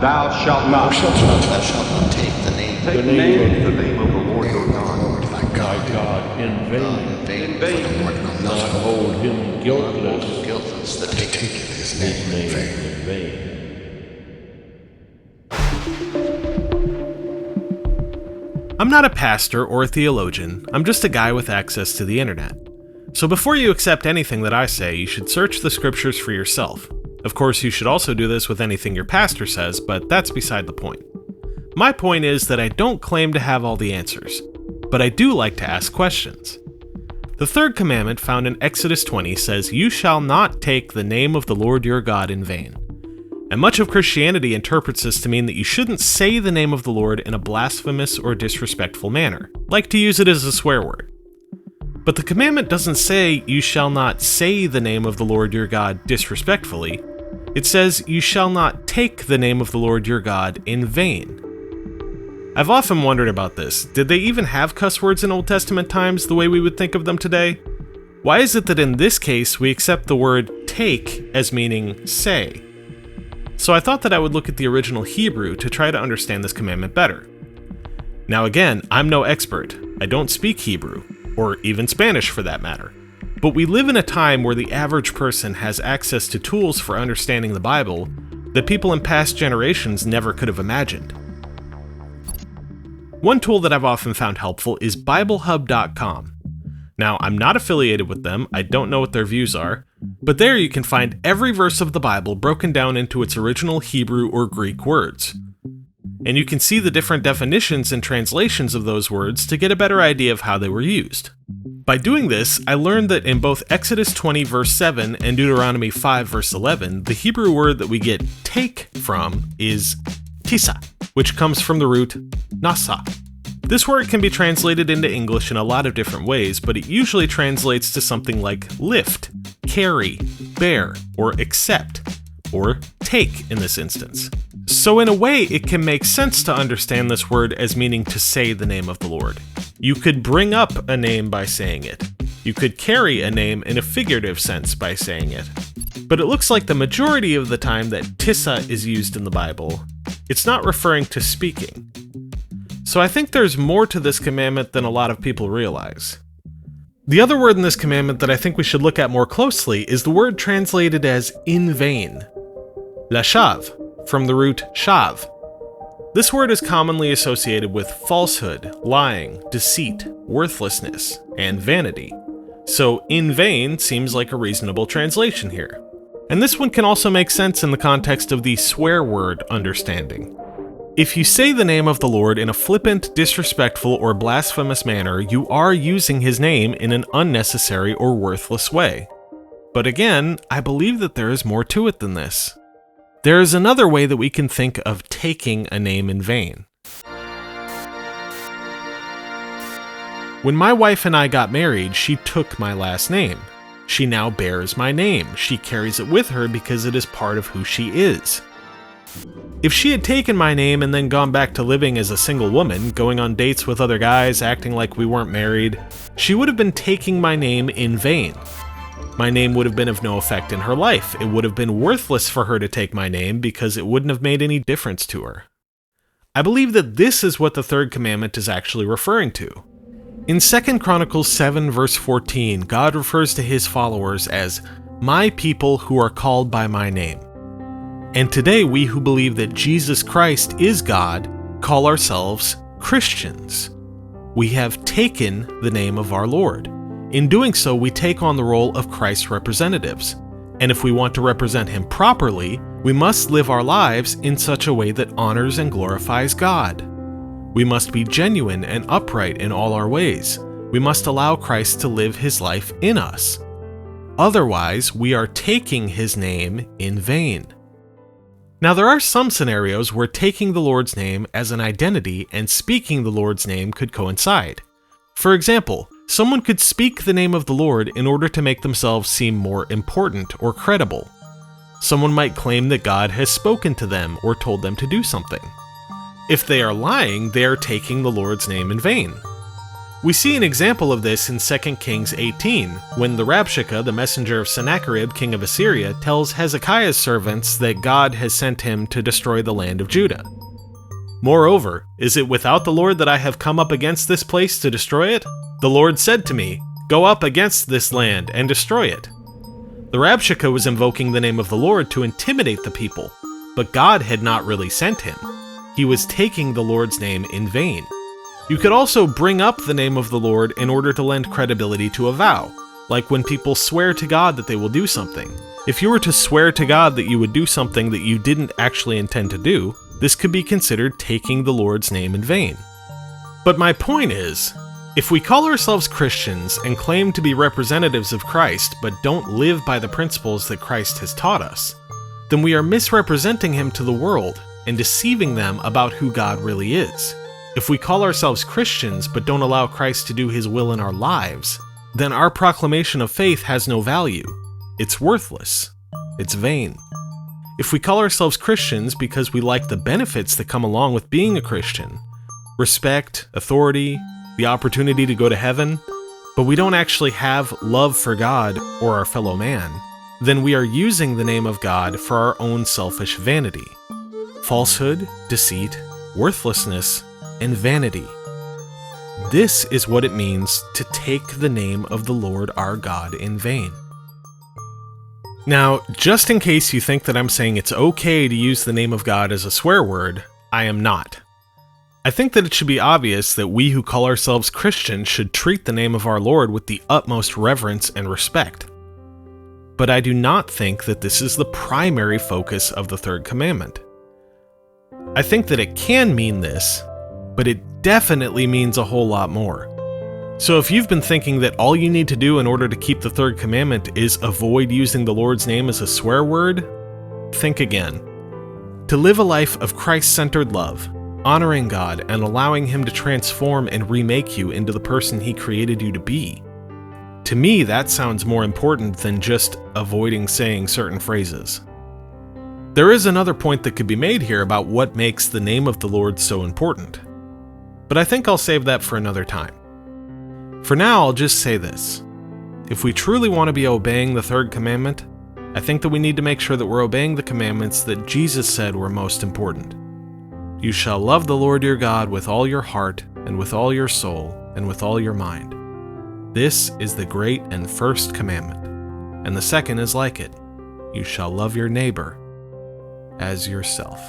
Thou shalt not Thou shalt not take the name take the name of the Lord your God thy God in vain, in vain, for the Lord will not not hold him guiltless, guiltless that taketh his his name in name vain. in vain. I'm not a pastor or a theologian, I'm just a guy with access to the internet. So before you accept anything that I say, you should search the scriptures for yourself. Of course, you should also do this with anything your pastor says, but that's beside the point. My point is that I don't claim to have all the answers, but I do like to ask questions. The third commandment found in Exodus 20 says, "You shall not take the name of the Lord your God in vain." And much of Christianity interprets this to mean that you shouldn't say the name of the Lord in a blasphemous or disrespectful manner, like to use it as a swear word. But the commandment doesn't say you shall not say the name of the Lord your God disrespectfully. It says you shall not take the name of the Lord your God in vain. I've often wondered about this. Did they even have cuss words in Old Testament times the way we would think of them today? Why is it that in this case we accept the word take as meaning say? So I thought that I would look at the original Hebrew to try to understand this commandment better. Now again, I'm no expert. I don't speak Hebrew, or even Spanish for that matter. But we live in a time where the average person has access to tools for understanding the Bible that people in past generations never could have imagined. One tool that I've often found helpful is BibleHub.com. Now, I'm not affiliated with them, I don't know what their views are, but there you can find every verse of the Bible broken down into its original Hebrew or Greek words. And you can see the different definitions and translations of those words to get a better idea of how they were used. By doing this, I learned that in both Exodus 20 verse 7 and Deuteronomy 5 verse 11, the Hebrew word that we get take from is tisa, which comes from the root nasa. This word can be translated into English in a lot of different ways, but it usually translates to something like lift, carry, bear, or accept, or take in this instance. So in a way, it can make sense to understand this word as meaning to say the name of the Lord. You could bring up a name by saying it. You could carry a name in a figurative sense by saying it. But it looks like the majority of the time that tissa is used in the Bible, it's not referring to speaking. So I think there's more to this commandment than a lot of people realize. The other word in this commandment that I think we should look at more closely is the word translated as in vain. Lashav, from the root shav. This word is commonly associated with falsehood, lying, deceit, worthlessness, and vanity. So in vain seems like a reasonable translation here. And this one can also make sense in the context of the swear word understanding. If you say the name of the Lord in a flippant, disrespectful, or blasphemous manner, you are using his name in an unnecessary or worthless way. But again, I believe that there is more to it than this. There is another way that we can think of taking a name in vain. When my wife and I got married, she took my last name. She now bears my name. She carries it with her because it is part of who she is. If she had taken my name and then gone back to living as a single woman, going on dates with other guys, acting like we weren't married, she would have been taking my name in vain. My name would have been of no effect in her life. It would have been worthless for her to take my name because it wouldn't have made any difference to her. I believe that this is what the third commandment is actually referring to. In 2 Chronicles 7 verse 14, God refers to his followers as my people who are called by my name. And today we who believe that Jesus Christ is God call ourselves Christians. We have taken the name of our Lord. In doing so, we take on the role of Christ's representatives. And if we want to represent him properly, we must live our lives in such a way that honors and glorifies God. We must be genuine and upright in all our ways. We must allow Christ to live his life in us. Otherwise, we are taking his name in vain. Now, there are some scenarios where taking the Lord's name as an identity and speaking the Lord's name could coincide. For example, someone could speak the name of the Lord in order to make themselves seem more important or credible. Someone might claim that God has spoken to them or told them to do something. If they are lying, they are taking the Lord's name in vain. We see an example of this in 2 Kings 18, when the Rabshakeh, the messenger of Sennacherib, king of Assyria, tells Hezekiah's servants that God has sent him to destroy the land of Judah. Moreover, is it without the Lord that I have come up against this place to destroy it? The Lord said to me, Go up against this land and destroy it. The Rabshakeh was invoking the name of the Lord to intimidate the people, but God had not really sent him. He was taking the Lord's name in vain. You could also bring up the name of the Lord in order to lend credibility to a vow, like when people swear to God that they will do something. If you were to swear to God that you would do something that you didn't actually intend to do, this could be considered taking the Lord's name in vain. But my point is, if we call ourselves Christians and claim to be representatives of Christ but don't live by the principles that Christ has taught us, then we are misrepresenting him to the world and deceiving them about who God really is. If we call ourselves Christians but don't allow Christ to do his will in our lives, then our proclamation of faith has no value. It's worthless. It's vain. If we call ourselves Christians because we like the benefits that come along with being a Christian, respect, authority, the opportunity to go to heaven, but we don't actually have love for God or our fellow man, then we are using the name of God for our own selfish vanity. Falsehood, deceit, worthlessness, and vanity. This is what it means to take the name of the Lord our God in vain. Now, just in case you think that I'm saying it's okay to use the name of God as a swear word, I am not. I think that it should be obvious that we who call ourselves Christians should treat the name of our Lord with the utmost reverence and respect. But I do not think that this is the primary focus of the third commandment. I think that it can mean this, but it definitely means a whole lot more. So if you've been thinking that all you need to do in order to keep the third commandment is avoid using the Lord's name as a swear word, think again. To live a life of Christ-centered love, honoring God and allowing him to transform and remake you into the person he created you to be, to me that sounds more important than just avoiding saying certain phrases. There is another point that could be made here about what makes the name of the Lord so important, but I think I'll save that for another time. For now, I'll just say this. If we truly want to be obeying the third commandment, I think that we need to make sure that we're obeying the commandments that Jesus said were most important. You shall love the Lord your God with all your heart, and with all your soul, and with all your mind. This is the great and first commandment, and the second is like it. You shall love your neighbor as yourself.